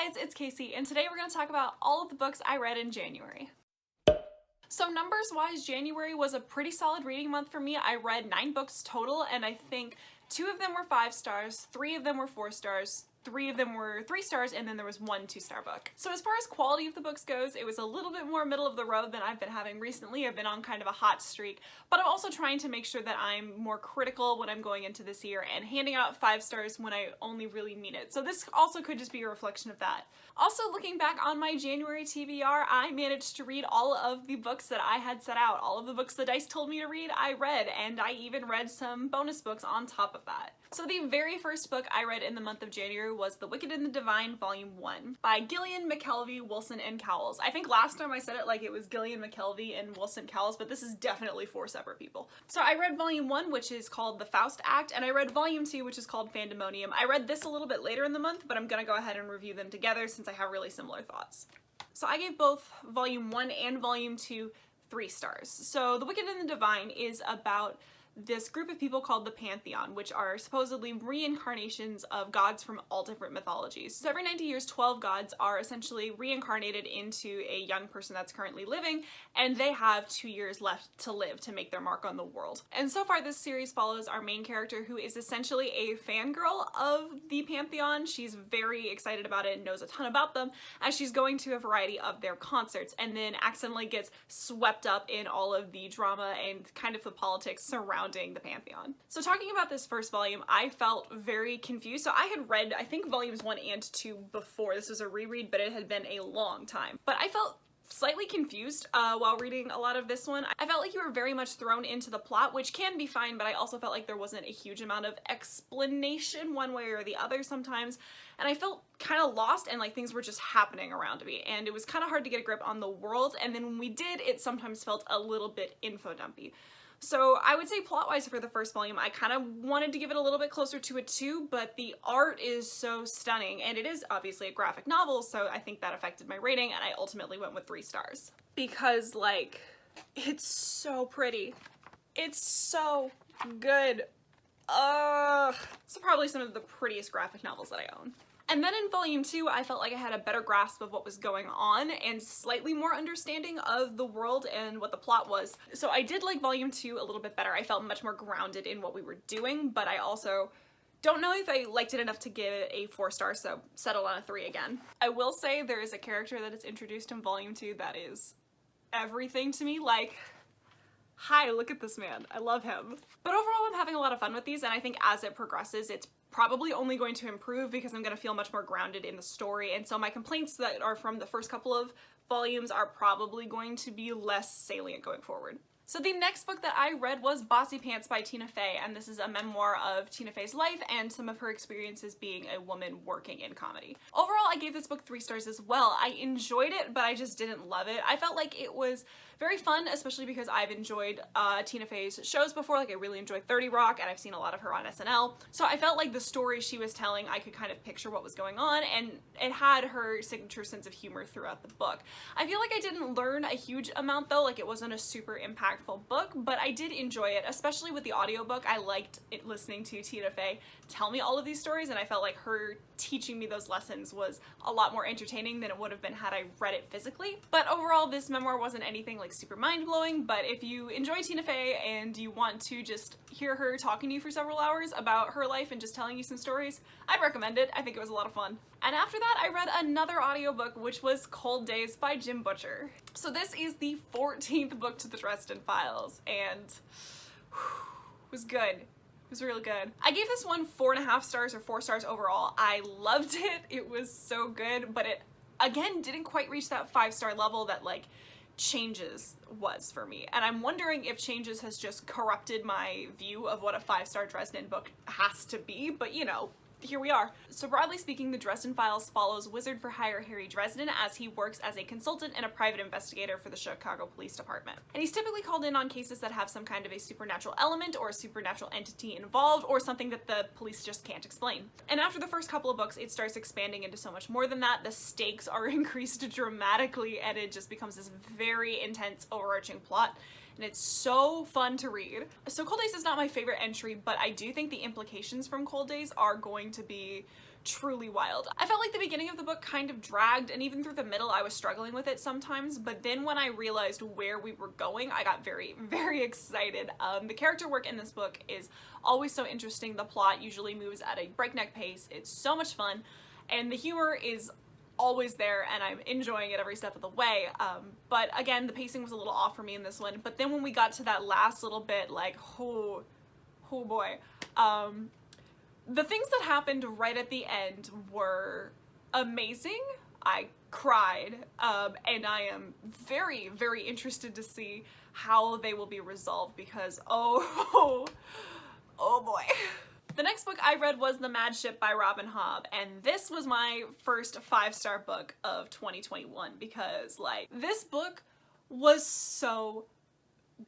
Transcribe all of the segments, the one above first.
guys, it's Casey, and today we're going to talk about all of the books I read in January. So numbers wise, January was a pretty solid reading month for me. I read 9 books total, and I think 2 of them were 5 stars, 3 of them were 4 stars, 3 of them were 3 stars, and then there was 1 2-star book. So as far as quality of the books goes, it was a little bit more middle of the road than I've been having recently. I've been on kind of a hot streak, but I'm also trying to make sure that I'm more critical when I'm going into this year and handing out 5 stars when I only really mean it. So this also could just be a reflection of that. Also, looking back on my January TBR, I managed to read all of the books that I had set out. All of the books the dice told me to read, I read, and I even read some bonus books on top of that. So the very first book I read in the month of January was The Wicked and the Divine Volume 1 by Gillian, McKelvey, Wilson, and Cowles. I think last time I said it like it was Gillian, McKelvey, and Wilson Cowles, but this is definitely 4 separate people. So I read Volume 1, which is called The Faust Act, and I read Volume 2, which is called Fandemonium. I read this a little bit later in the month, but I'm gonna go ahead and review them together since I have really similar thoughts. So I gave both Volume 1 and Volume 2 3 stars. So The Wicked and the Divine is about this group of people called the Pantheon, which are supposedly reincarnations of gods from all different mythologies. So every 90 years, 12 gods are essentially reincarnated into a young person that's currently living, and they have 2 years left to live to make their mark on the world. And so far this series follows our main character, who is essentially a fangirl of the Pantheon. She's very excited about it and knows a ton about them, as she's going to a variety of their concerts, and then accidentally gets swept up in all of the drama and kind of the politics surrounding the Pantheon. So talking about this first volume, I felt very confused. So I had read, I think, volumes 1 and 2 before. This was a reread, but it had been a long time. But I felt slightly confused while reading a lot of this one. I felt like you were very much thrown into the plot, which can be fine, but I also felt like there wasn't a huge amount of explanation one way or the other sometimes, and I felt kind of lost and like things were just happening around me, and it was kind of hard to get a grip on the world, and then when we did, it sometimes felt a little bit info dumpy. So I would say plot-wise for the first volume, I kind of wanted to give it a little bit closer to a 2, but the art is so stunning, and it is obviously a graphic novel, so I think that affected my rating, and I ultimately went with 3 stars. Because, like, it's so pretty. It's so good. It's probably some of the prettiest graphic novels that I own. And then in Volume 2, I felt like I had a better grasp of what was going on and slightly more understanding of the world and what the plot was. So I did like Volume 2 a little bit better. I felt much more grounded in what we were doing, but I also don't know if I liked it enough to give it a 4 stars, so settled on a 3 again. I will say there is a character that is introduced in Volume 2 that is everything to me. Like, hi, look at this man. I love him. But overall, I'm having a lot of fun with these, and I think as it progresses, it's probably only going to improve because I'm going to feel much more grounded in the story, and so my complaints that are from the first couple of volumes are probably going to be less salient going forward. So the next book that I read was Bossypants by Tina Fey, and this is a memoir of Tina Fey's life and some of her experiences being a woman working in comedy. Overall, I gave this book 3 stars as well. I enjoyed it, but I just didn't love it. I felt like it was very fun, especially because I've enjoyed Tina Fey's shows before. Like, I really enjoyed 30 Rock, and I've seen a lot of her on SNL. So I felt like the story she was telling, I could kind of picture what was going on, and it had her signature sense of humor throughout the book. I feel like I didn't learn a huge amount though, like it wasn't a super impactful book, but I did enjoy it, especially with the audiobook. I liked listening to Tina Fey tell me all of these stories, and I felt like her teaching me those lessons was a lot more entertaining than it would have been had I read it physically. But overall, this memoir wasn't anything like super mind-blowing, but if you enjoy Tina Fey and you want to just hear her talking to you for several hours about her life and just telling you some stories, I'd recommend it. I think it was a lot of fun. And after that, I read another audiobook, which was Cold Days by Jim Butcher. So this is the 14th book to the Dresden Files, and it was good. It was really good. I gave this one 4.5 stars or 4 stars overall. I loved it. It was so good, but it, again, didn't quite reach that 5-star level that, like, Changes was for me. And I'm wondering if Changes has just corrupted my view of what a 5-star Dresden book has to be, but you know, here we are. So broadly speaking, the Dresden Files follows wizard for hire Harry Dresden as he works as a consultant and a private investigator for the Chicago Police Department. And he's typically called in on cases that have some kind of a supernatural element or a supernatural entity involved, or something that the police just can't explain. And after the first couple of books, it starts expanding into so much more than that. The stakes are increased dramatically, and it just becomes this very intense overarching plot. And it's so fun to read. So Cold Days is not my favorite entry, but I do think the implications from Cold Days are going to be truly wild. I felt like the beginning of the book kind of dragged, and even through the middle I was struggling with it sometimes, but then when I realized where we were going, I got very, very excited. The character work in this book is always so interesting. The plot usually moves at a breakneck pace. It's so much fun, and the humor is always there, and I'm enjoying it every step of the way. But again, the pacing was a little off for me in this one, but then when we got to that last little bit, like, oh boy. The things that happened right at the end were amazing. I cried, and I am very, very interested to see how they will be resolved because, oh boy. The next book I read was The Mad Ship by Robin Hobb, and this was my first 5-star book of 2021 because, like, this book was so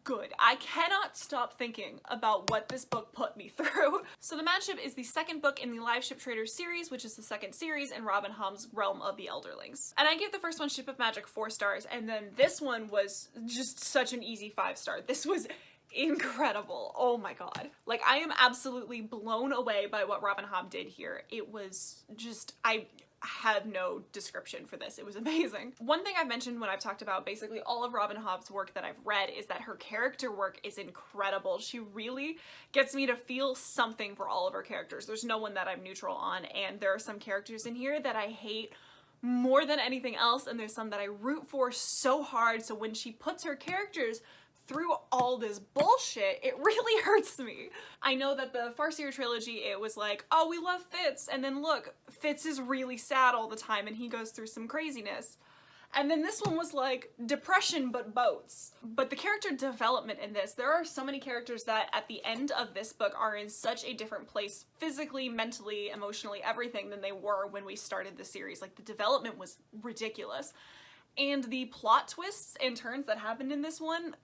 good. I cannot stop thinking about what this book put me through. So The Mad Ship is the second book in the Live Ship Traders series, which is the second series in Robin Hobb's Realm of the Elderlings. And I gave the first one, Ship of Magic, 4 stars, and then this one was just such an easy 5-star. This was incredible. Oh my god. Like, I am absolutely blown away by what Robin Hobb did here. It was just, I have no description for this. It was amazing. One thing I've mentioned when I've talked about basically all of Robin Hobb's work that I've read is that her character work is incredible. She really gets me to feel something for all of her characters. There's no one that I'm neutral on, and there are some characters in here that I hate more than anything else, and there's some that I root for so hard, so when she puts her characters through all this bullshit, it really hurts me. I know that the Farseer trilogy, it was like, oh, we love Fitz, and then look, Fitz is really sad all the time and he goes through some craziness. And then this one was like depression but boats. But the character development in this, there are so many characters that at the end of this book are in such a different place physically, mentally, emotionally, everything than they were when we started the series. Like, the development was ridiculous. And the plot twists and turns that happened in this one,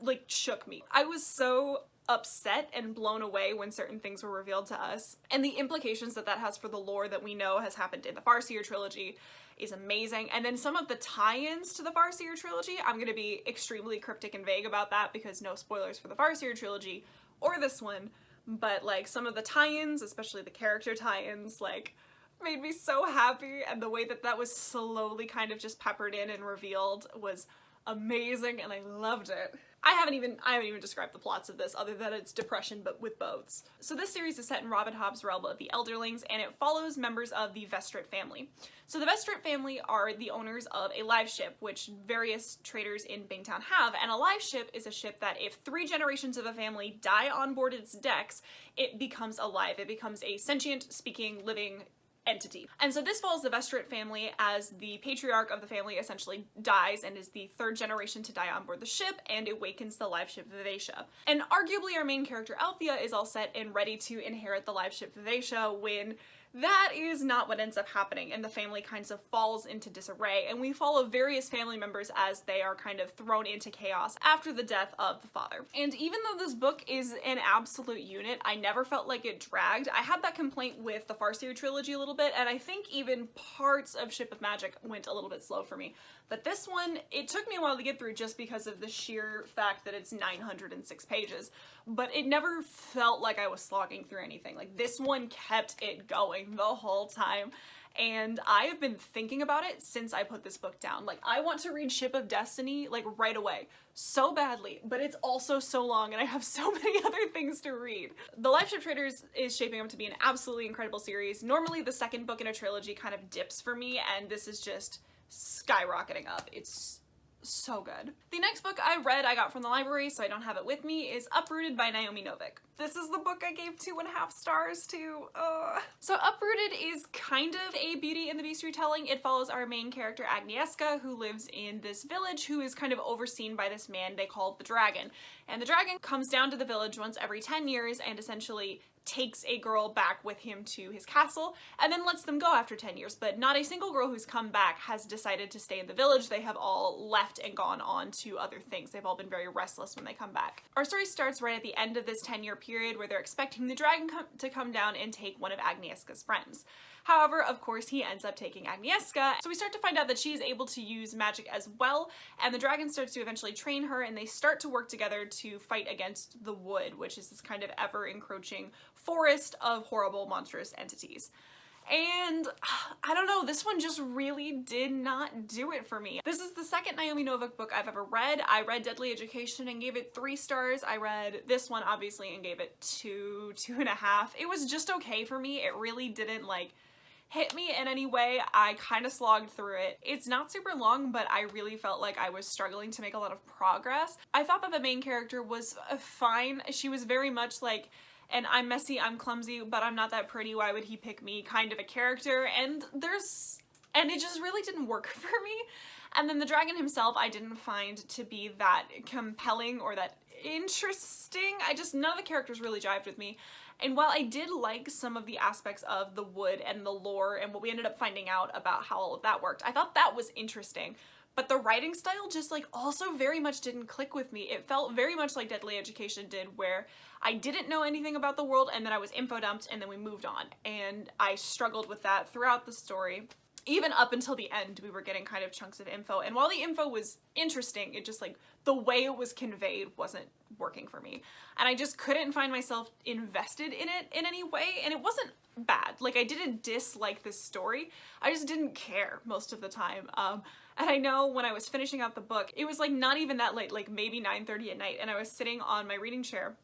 like, shook me. I was so upset and blown away when certain things were revealed to us. And the implications that that has for the lore that we know has happened in the Farseer trilogy is amazing. And then some of the tie-ins to the Farseer trilogy, I'm gonna be extremely cryptic and vague about that because no spoilers for the Farseer trilogy or this one. But, like, some of the tie-ins, especially the character tie-ins, like, made me so happy, and the way that that was slowly kind of just peppered in and revealed was amazing, and I loved it. I haven't even described the plots of this other than it's depression but with boats. So this series is set in Robin Hobb's Realm of the Elderlings, and it follows members of the Vestrit family. So the Vestrit family are the owners of a live ship, which various traders in Bingtown have, and a live ship is a ship that if 3 generations of a family die on board its decks, it becomes alive. It becomes a sentient, speaking, living entity. And so this follows the Vestrit family as the patriarch of the family essentially dies and is the 3rd generation to die on board the ship and awakens the live ship Vivacia. And arguably our main character Althea is all set and ready to inherit the live ship Vivacia when that is not what ends up happening, and the family kind of falls into disarray, and we follow various family members as they are kind of thrown into chaos after the death of the father. And even though this book is an absolute unit, I never felt like it dragged. I had that complaint with the Farseer trilogy a little bit, and I think even parts of Ship of Magic went a little bit slow for me. But this one, it took me a while to get through just because of the sheer fact that it's 906 pages, but it never felt like I was slogging through anything. Like, this one kept it going the whole time, and I have been thinking about it since I put this book down. Like, I want to read Ship of Destiny, like, right away, so badly, but it's also so long and I have so many other things to read. The Live Ship Traders is shaping up to be an absolutely incredible series. Normally the second book in a trilogy kind of dips for me, and this is just skyrocketing up. It's so good. The next book I read I got from the library, so I don't have it with me, is Uprooted by Naomi Novik. This is the book I gave 2.5 stars to. So Uprooted is kind of a Beauty and the Beast retelling. It follows our main character Agnieszka, who lives in this village, who is kind of overseen by this man they call the Dragon. And the Dragon comes down to the village once every 10 years and essentially takes a girl back with him to his castle and then lets them go after 10 years. But not a single girl who's come back has decided to stay in the village. They have all left and gone on to other things. They've all been very restless when they come back. Our story starts right at the end of this 10-year period where they're expecting the dragon to come down and take one of Agnieszka's friends. However, of course, he ends up taking Agnieszka, so we start to find out that she is able to use magic as well, and the dragon starts to eventually train her, and they start to work together to fight against the Wood, which is this kind of ever-encroaching forest of horrible, monstrous entities. And I don't know, this one just really did not do it for me. This is the second Naomi Novik book I've ever read. I read Deadly Education and gave it 3 stars. I read this one obviously and gave it 2.5. It was just okay for me. It really didn't like hit me in any way. I kind of slogged through it. It's not super long, but I really felt like I was struggling to make a lot of progress. I thought that the main character was fine. She was very much like, and I'm messy, I'm clumsy, but I'm not that pretty, why would he pick me kind of a character, and it just really didn't work for me. And then the dragon himself I didn't find to be that compelling or that interesting. None of the characters really jived with me. And while I did like some of the aspects of the wood and the lore and what we ended up finding out about how all of that worked, I thought that was interesting. But the writing style just like also very much didn't click with me. It felt very much like Deadly Education did, where I didn't know anything about the world and then I was info dumped and then we moved on. And I struggled with that throughout the story. Even up until the end, we were getting kind of chunks of info. And while the info was interesting, it just like the way it was conveyed wasn't working for me. And I just couldn't find myself invested in it in any way. And it wasn't bad. Like, I didn't dislike this story. I just didn't care most of the time. And I know when I was finishing up the book, it was like not even that late, like maybe 9:30 at night. And I was sitting on my reading chair,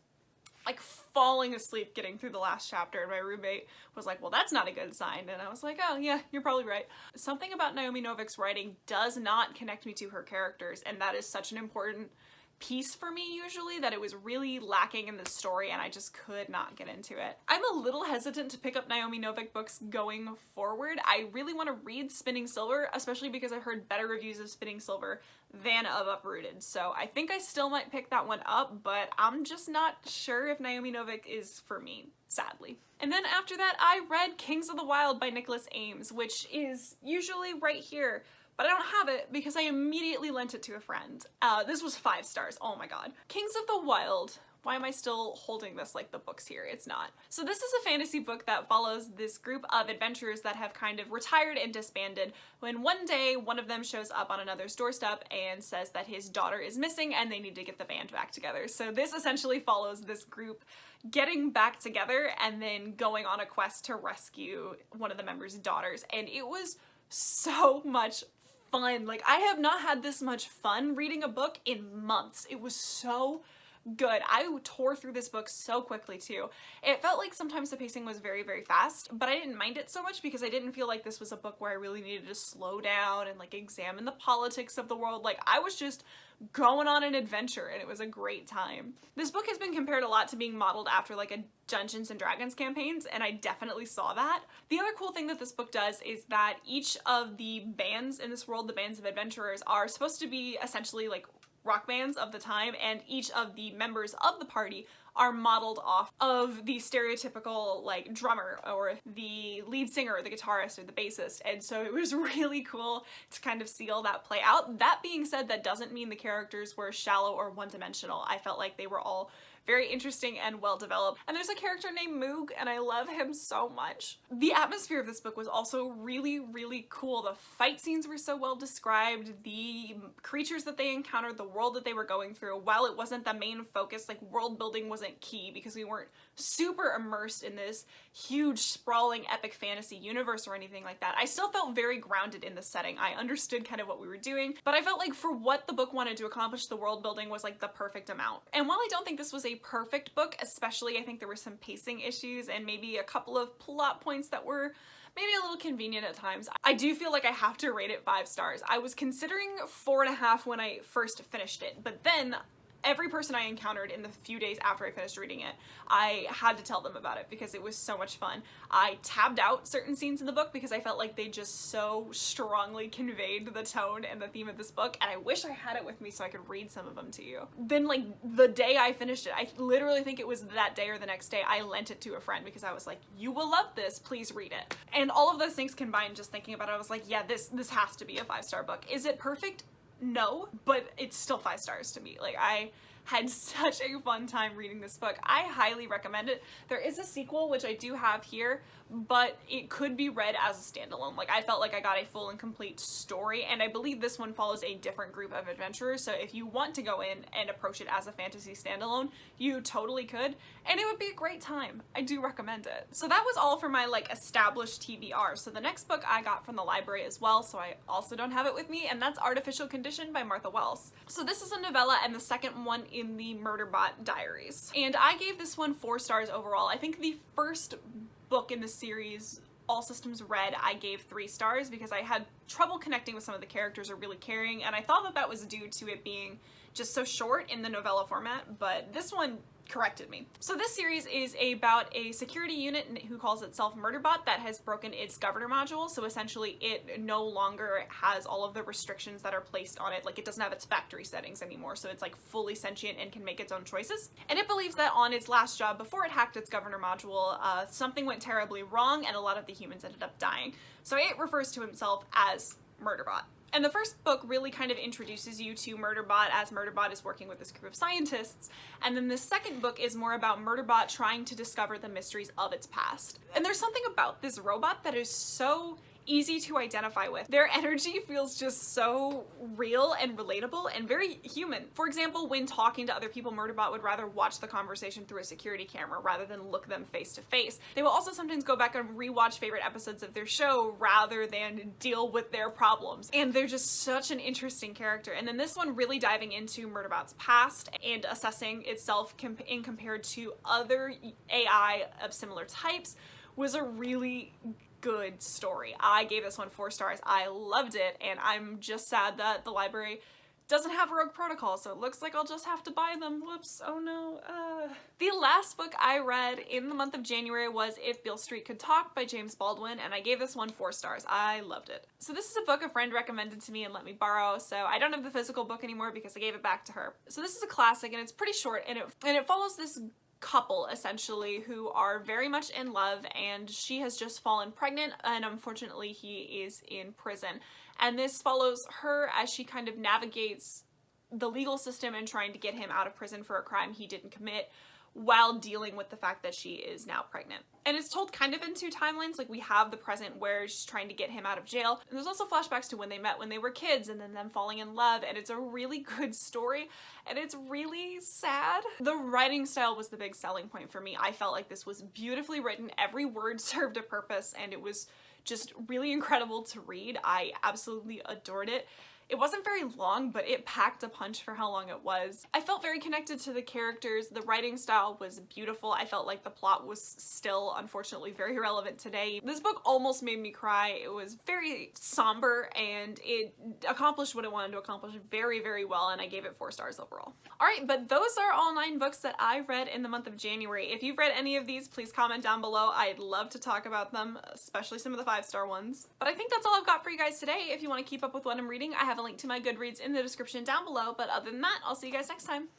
like falling asleep getting through the last chapter, and my roommate was like, well, that's not a good sign. And I was like, oh yeah, you're probably right. Something about Naomi Novik's writing does not connect me to her characters, and that is such an important piece for me usually, that it was really lacking in the story and I just could not get into it. I'm a little hesitant to pick up Naomi Novik books going forward. I really want to read Spinning Silver, especially because I've heard better reviews of Spinning Silver than of Uprooted. So I think I still might pick that one up, but I'm just not sure if Naomi Novik is for me, sadly. And then after that, I read Kings of the Wild by Nicholas Ames, which is usually right here. But I don't have it because I immediately lent it to a friend. This was 5 stars, oh my god. Kings of the Wild. Why am I still holding this like the book's here? It's not. So this is a fantasy book that follows this group of adventurers that have kind of retired and disbanded when one day one of them shows up on another's doorstep and says that his daughter is missing and they need to get the band back together. So this essentially follows this group getting back together and then going on a quest to rescue one of the members' daughters. And it was so much fun. Like, I have not had this much fun reading a book in months. It was so good. I tore through this book so quickly too. It felt like sometimes the pacing was very, very fast, but I didn't mind it so much because I didn't feel like this was a book where I really needed to slow down and like examine the politics of the world. Like, I was just going on an adventure and it was a great time. This book has been compared a lot to being modeled after like a Dungeons and Dragons campaigns, and I definitely saw that. The other cool thing that this book does is that each of the bands in this world, the bands of adventurers, are supposed to be essentially like rock bands of the time, and each of the members of the party are modeled off of the stereotypical like drummer or the lead singer or the guitarist or the bassist. And so it was really cool to kind of see all that play out. That being said, that doesn't mean the characters were shallow or one-dimensional. I felt like they were all very interesting and well developed. And there's a character named Moog and I love him so much. The atmosphere of this book was also really, really cool. The fight scenes were so well described, the creatures that they encountered, the world that they were going through. While it wasn't the main focus, like world building wasn't key because we weren't super immersed in this huge sprawling epic fantasy universe or anything like that. I still felt very grounded in the setting. I understood kind of what we were doing, but I felt like for what the book wanted to accomplish, the world building was like the perfect amount. And while I don't think this was a perfect book, especially I think there were some pacing issues and maybe a couple of plot points that were maybe a little convenient at times, I do feel like I have to rate it 5 stars. I was considering 4.5 when I first finished it, but then every person I encountered in the few days after I finished reading it, I had to tell them about it because it was so much fun. I tabbed out certain scenes in the book because I felt like they just so strongly conveyed the tone and the theme of this book, and I wish I had it with me so I could read some of them to you. Then like the day I finished it, I literally think it was that day or the next day, I lent it to a friend because I was like, you will love this, please read it. And all of those things combined, just thinking about it, I was like, yeah, this has to be a 5-star book. Is it perfect? No, but it's still 5 stars to me. Like, I had such a fun time reading this book. I highly recommend it. There is a sequel, which I do have here, but it could be read as a standalone. Like, I felt like I got a full and complete story, and I believe this one follows a different group of adventurers, so if you want to go in and approach it as a fantasy standalone, you totally could, and it would be a great time. I do recommend it. So that was all for my, like, established TBR. So the next book I got from the library as well, so I also don't have it with me, and that's Artificial Condition by Martha Wells. So this is a novella and the second one in the Murderbot Diaries, and I gave this one 4 stars overall. I think the first book in the series, All Systems Red, I gave 3 stars because I had trouble connecting with some of the characters or really caring, and I thought that that was due to it being just so short in the novella format, but this one corrected me. So this series is about a security unit who calls itself Murderbot that has broken its governor module, so essentially it no longer has all of the restrictions that are placed on it. Like, it doesn't have its factory settings anymore, so it's like fully sentient and can make its own choices. And it believes that on its last job before it hacked its governor module, something went terribly wrong and a lot of the humans ended up dying. So it refers to himself as Murderbot. And the first book really kind of introduces you to Murderbot as Murderbot is working with this group of scientists. And then the second book is more about Murderbot trying to discover the mysteries of its past. And there's something about this robot that is so easy to identify with. Their energy feels just so real and relatable and very human. For example, when talking to other people, Murderbot would rather watch the conversation through a security camera rather than look them face to face. They will also sometimes go back and rewatch favorite episodes of their show rather than deal with their problems. And they're just such an interesting character. And then this one really diving into Murderbot's past and assessing itself in compared to other AI of similar types was a really good story. I gave this one 4 stars. I loved it, and I'm just sad that the library doesn't have Rogue Protocol, so it looks like I'll just have to buy them. Whoops, oh no. The last book I read in the month of January was If Beale Street Could Talk by James Baldwin, and I gave this one 4 stars. I loved it. So this is a book a friend recommended to me and let me borrow, so I don't have the physical book anymore because I gave it back to her. So this is a classic, and it's pretty short, and it follows this couple essentially who are very much in love, and she has just fallen pregnant and unfortunately he is in prison, and this follows her as she kind of navigates the legal system and trying to get him out of prison for a crime he didn't commit while dealing with the fact that she is now pregnant. And it's told kind of in 2 timelines. Like, we have the present where she's trying to get him out of jail, and there's also flashbacks to when they met when they were kids and then them falling in love, and it's a really good story and it's really sad. The writing style was the big selling point for me. I felt like this was beautifully written, every word served a purpose, and it was just really incredible to read. I absolutely adored it. It wasn't very long, but it packed a punch for how long it was. I felt very connected to the characters. The writing style was beautiful. I felt like the plot was still, unfortunately, very relevant today. This book almost made me cry. It was very somber, and it accomplished what it wanted to accomplish very, very well, and I gave it 4 stars overall. Alright, but those are all 9 books that I read in the month of January. If you've read any of these, please comment down below. I'd love to talk about them, especially some of the 5-star ones. But I think that's all I've got for you guys today. If you want to keep up with what I'm reading, I have a link to my Goodreads in the description down below, but other than that, I'll see you guys next time.